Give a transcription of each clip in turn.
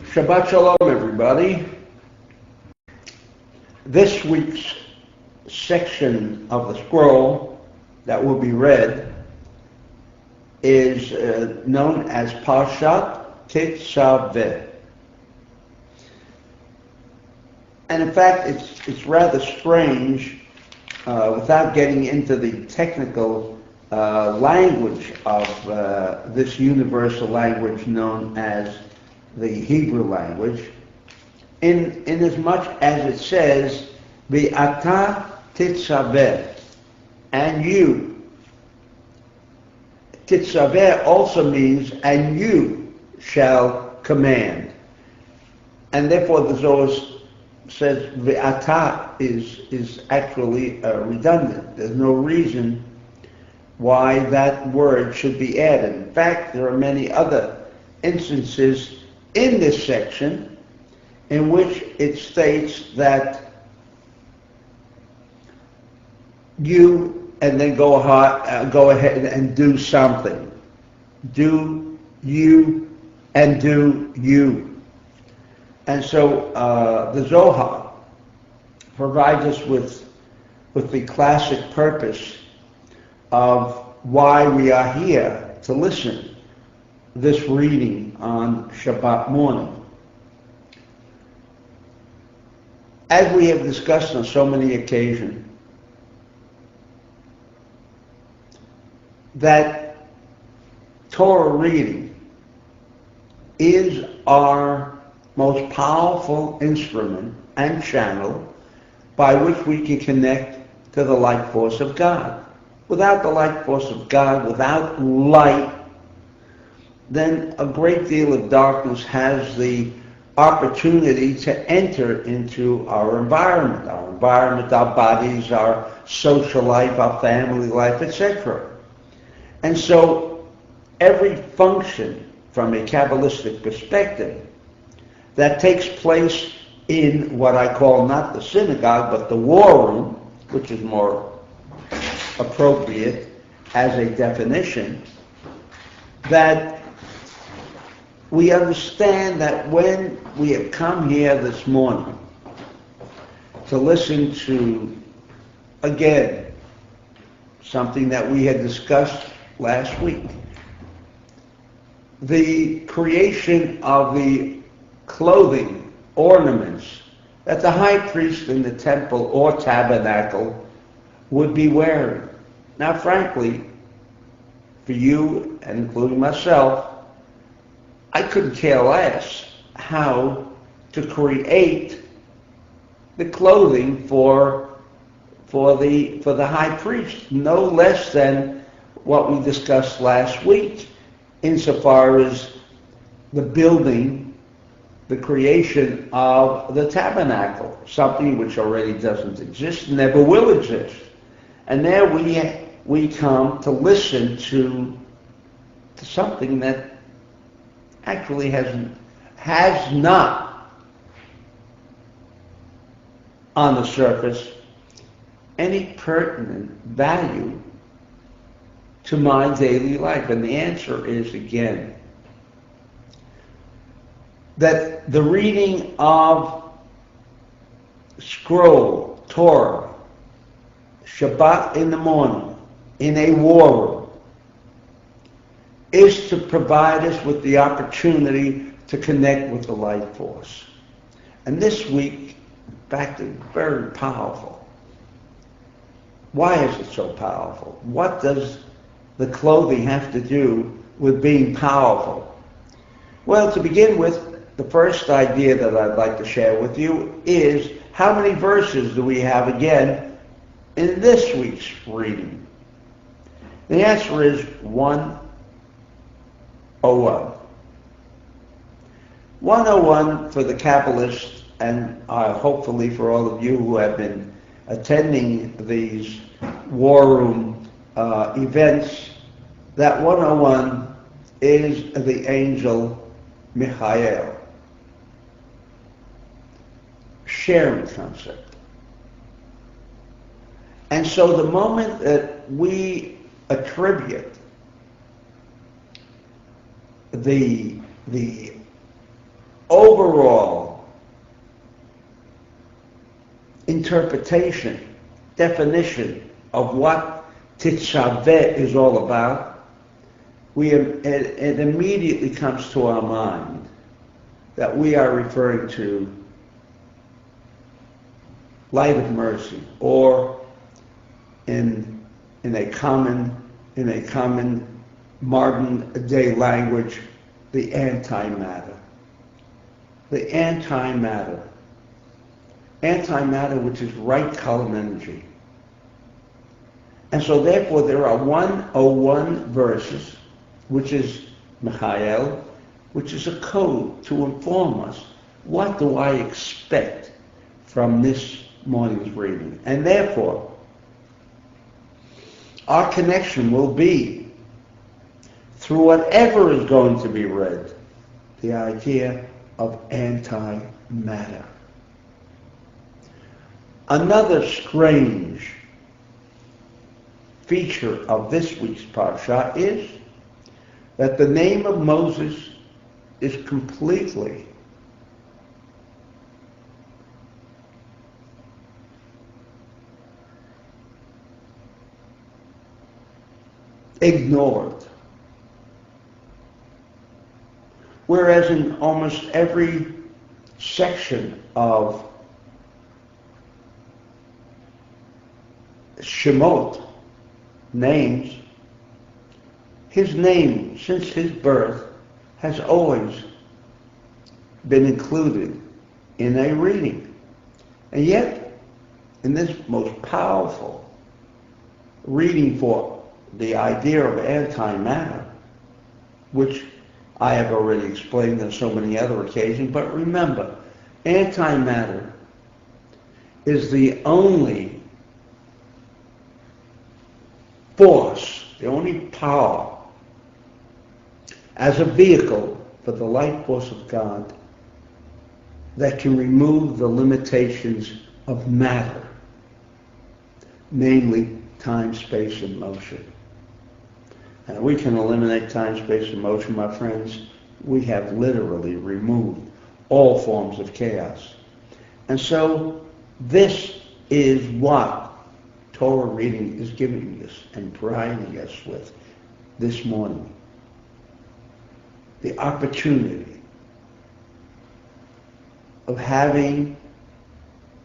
Shabbat Shalom, everybody. This week's section of the scroll that will be read is known as Parshat Tetzaveh. And in fact, it's rather strange, without getting into the technical language of this universal language known as the Hebrew language, in as much as it says, V'ata Tetzaveh, and you. Tetzaveh also means, and you shall command. And therefore the Zohar says V'ata is actually redundant. There's no reason why that word should be added. In fact, there are many other instances in this section in which it states that you, and then go ahead and do something. Do you and do you. And so the Zohar provides us with the classic purpose of why we are here to listen this reading on Shabbat morning. As we have discussed on so many occasions, that Torah reading is our most powerful instrument and channel by which we can connect to the light force of God. Without the light force of God, without light, then a great deal of darkness has the opportunity to enter into our environment, our bodies, our social life, our family life, etc. And so every function from a Kabbalistic perspective that takes place in what I call not the synagogue, but the war room, which is more appropriate as a definition, that we understand that when we have come here this morning to listen to, again, something that we had discussed last week, the creation of the clothing, ornaments that the high priest in the temple or tabernacle would be wearing. Now, frankly, for you, and including myself, I couldn't care less how to create the clothing for the high priest, no less than what we discussed last week, insofar as the building, the creation of the tabernacle, something which already doesn't exist, never will exist. And there we come to listen to something that actually has not, on the surface, any pertinent value to my daily life. And the answer is, again, that the reading of scroll, Torah, Shabbat in the morning, in a war room, is to provide us with the opportunity to connect with the light force. And this week, in fact, is very powerful. Why is it so powerful? What does the clothing have to do with being powerful? Well, to begin with, the first idea that I'd like to share with you is, how many verses do we have again in this week's reading? The answer is 101. 101 for the Kabbalists, and hopefully for all of you who have been attending these war room events, that 101 is the angel Michael. Sharing concept. And so the moment that we attribute the overall interpretation, definition of what Tetzaveh is all about, it immediately comes to our mind that we are referring to light of mercy, or in a common modern day language, the antimatter. The antimatter. Antimatter, which is right column energy. And so therefore there are 101 verses, which is Michael, which is a code to inform us, what do I expect from this morning's reading? And therefore, our connection will be through whatever is going to be read, the idea of antimatter. Another strange feature of this week's Parshat is that the name of Moses is completely ignored. Whereas in almost every section of Shemot, names, his name, since his birth, has always been included in a reading. And yet, in this most powerful reading for the idea of antimatter, which I have already explained on so many other occasions, but remember, antimatter is the only force, the only power as a vehicle for the light force of God that can remove the limitations of matter, namely time, space, and motion. And we can eliminate time, space, and motion, my friends. We have literally removed all forms of chaos. And so this is what Torah reading is giving us and providing us with this morning. The opportunity of having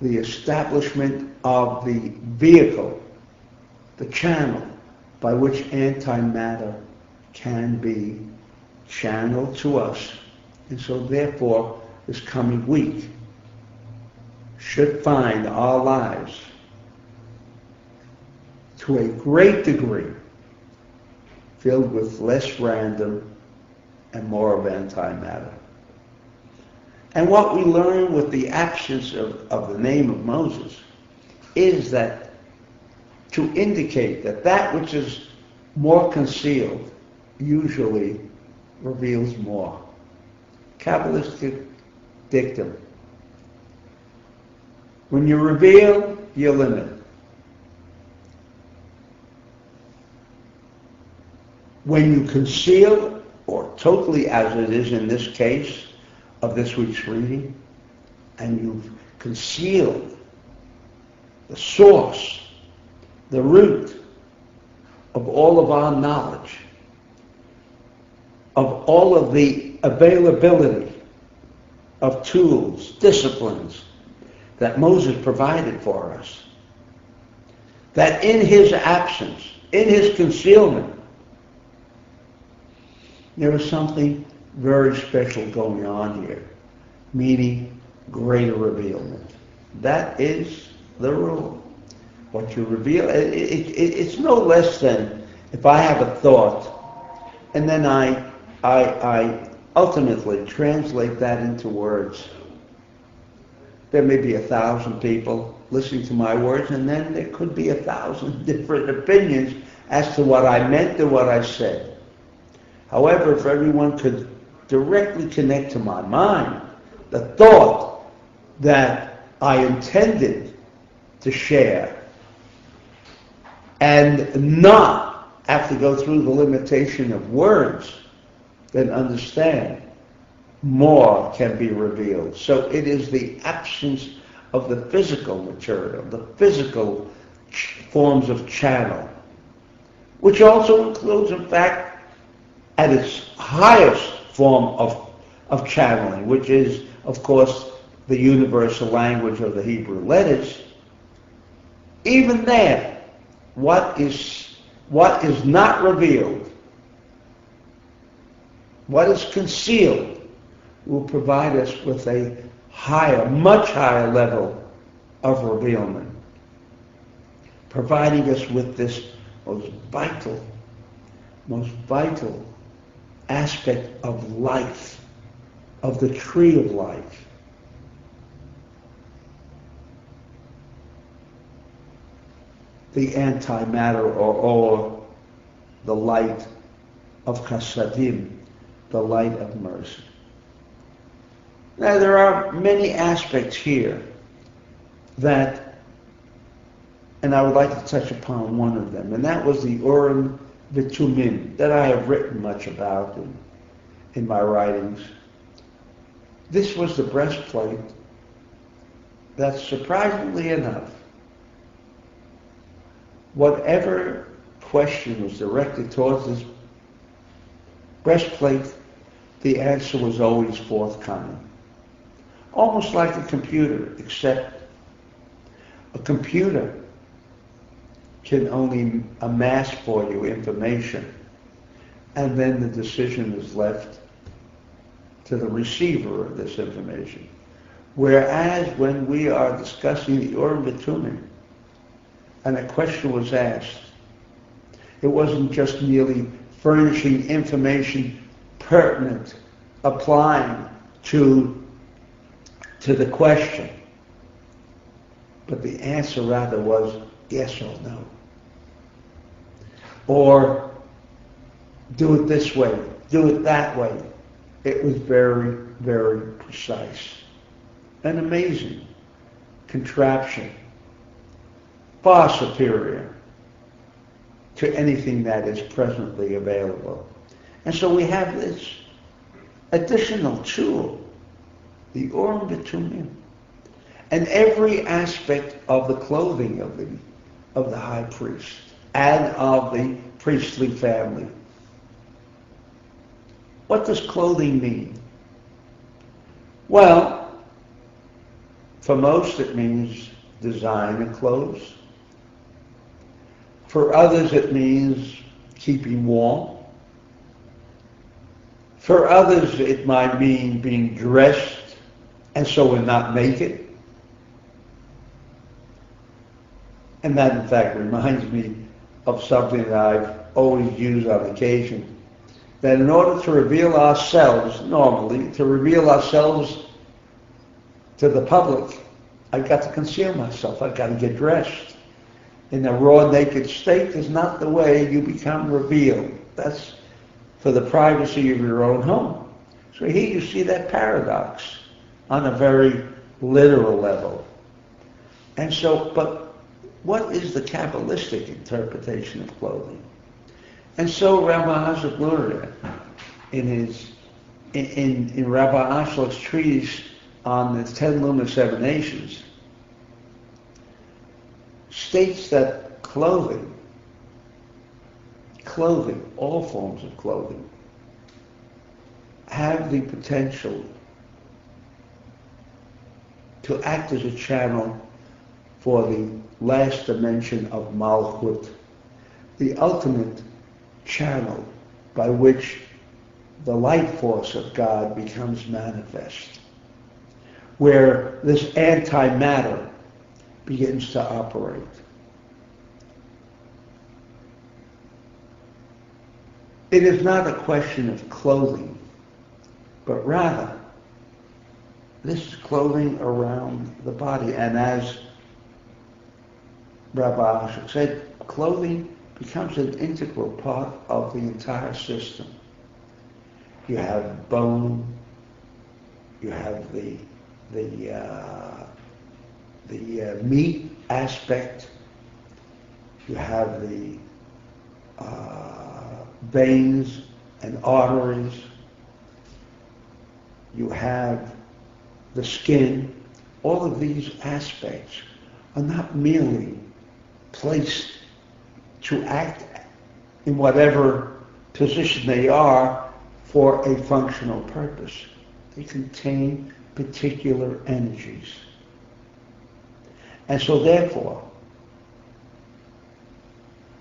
the establishment of the vehicle, the channel by which antimatter can be channeled to us. And so therefore, this coming week should find our lives to a great degree filled with less random and more of antimatter. And what we learn with the absence of the name of Moses is that to indicate that that which is more concealed usually reveals more. Kabbalistic dictum. When you reveal, you limit. When you conceal, or totally as it is in this case of this week's reading, and you've concealed the source, the root of all of our knowledge, of all of the availability of tools, disciplines that Moses provided for us, that in his absence, in his concealment, there is something very special going on here, meaning greater revealment. That is the rule. What you reveal, it's no less than if I have a thought and then I ultimately translate that into words. There may be 1,000 people listening to my words, and then there could be 1,000 different opinions as to what I meant or what I said. However, if everyone could directly connect to my mind the thought that I intended to share, and not have to go through the limitation of words, then understand more can be revealed. So it is the absence of the physical material, the physical forms of channel, which also includes, in fact, at its highest form of channeling, which is, of course, the universal language of the Hebrew letters. Even there, what is not revealed, what is concealed, will provide us with a higher, much higher level of revealment, providing us with this most vital aspect of life, of the tree of life. The antimatter, or the light of chasadim, the light of mercy. Now, there are many aspects here that, and I would like to touch upon one of them, and that was the Urim V'Tumim, that I have written much about in my writings. This was the breastplate that, surprisingly enough, whatever question was directed towards this breastplate, the answer was always forthcoming. Almost like a computer, except a computer can only amass for you information, and then the decision is left to the receiver of this information. Whereas when we are discussing the Urim V'Tumim, and a question was asked, it wasn't just merely furnishing information pertinent, applying to the question, but the answer rather was yes or no. Or do it this way, do it that way. It was very, very precise. An amazing contraption, far superior to anything that is presently available. And so we have this additional tool, the Urim V'Tumim, and every aspect of the clothing of the high priest and of the priestly family. What does clothing mean? Well, for most it means designer clothes. For others it means keeping warm. For others it might mean being dressed and so we're not naked. And that in fact reminds me of something that I've always used on occasion, that in order to reveal ourselves, normally, to reveal ourselves to the public, I've got to conceal myself. I've got to get dressed. In a raw, naked state is not the way you become revealed. That's for the privacy of your own home. So here you see that paradox on a very literal level. And so, but what is the Kabbalistic interpretation of clothing? And so Rabbi Azar in Rabbi Ashlok's treatise on the 10 luminous emanations, states that clothing, all forms of clothing, have the potential to act as a channel for the last dimension of Malchut, the ultimate channel by which the light force of God becomes manifest, where this antimatter begins to operate. It is not a question of clothing, but rather this is clothing around the body. And as Rabbi Ashok said, clothing becomes an integral part of the entire system. You have bone, you have the meat aspect, you have the veins and arteries, you have the skin. All of these aspects are not merely placed to act in whatever position they are for a functional purpose. They contain particular energies. And so therefore,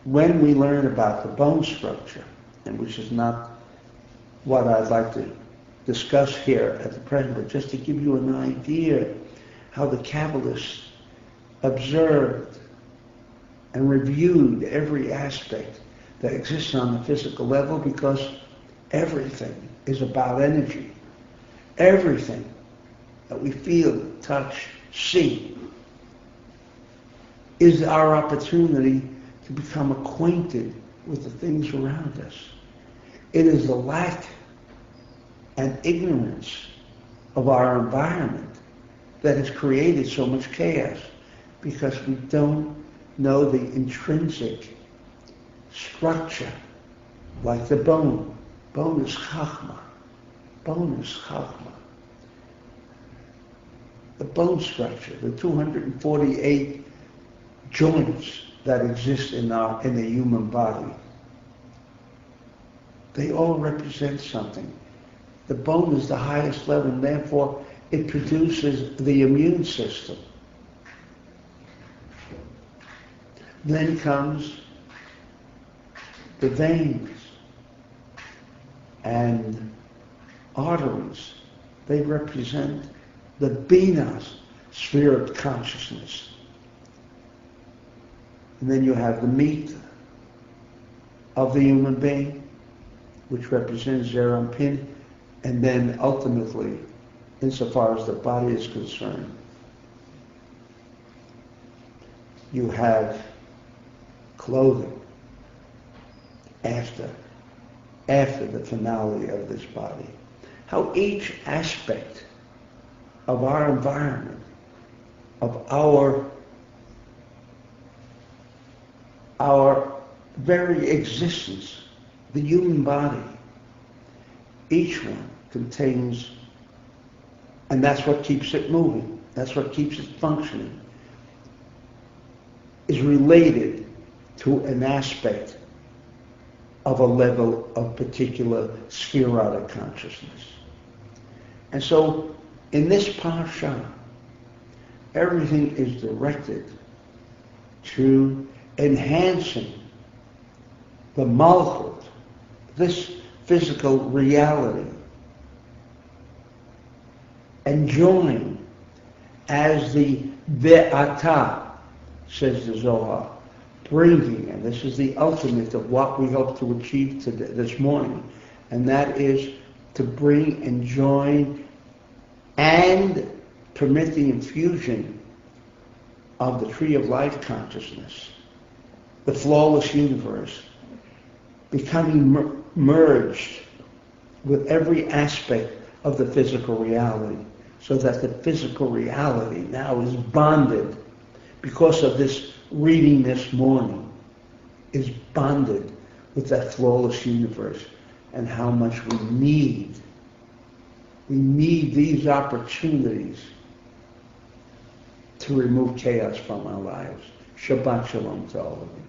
when we learn about the bone structure, and which is not what I'd like to discuss here at the present, but just to give you an idea how the Kabbalists observed and reviewed every aspect that exists on the physical level, because everything is about energy. Everything that we feel, touch, see is our opportunity to become acquainted with the things around us. It is the lack and ignorance of our environment that has created so much chaos, because we don't know the intrinsic structure, like the bone. Bone is chachma. Bone is chachma. The bone structure, the 248 joints that exist in the human body, they all represent something. The bone is the highest level, and therefore it produces the immune system. Then comes the veins and arteries. They represent the Bina's sphere of consciousness. And then you have the meat of the human being, which represents Zerampin, and then ultimately, insofar as the body is concerned, you have clothing after the finale of this body. How each aspect of our environment, of our very existence, the human body, each one contains, and that's what keeps it moving, that's what keeps it functioning, is related to an aspect of a level of particular spherotic consciousness. And so, in this Parshat, everything is directed to enhancing the malchut, this physical reality, enjoying as the ve'ata, says the Zohar, bringing, and this is the ultimate of what we hope to achieve today, this morning, and that is to bring and join and permit the infusion of the tree of life consciousness, the flawless universe, becoming merged with every aspect of the physical reality, so that the physical reality now is bonded, because of this reading this morning, is bonded with that flawless universe, and how much we need these opportunities to remove chaos from our lives. Shabbat shalom to all of you.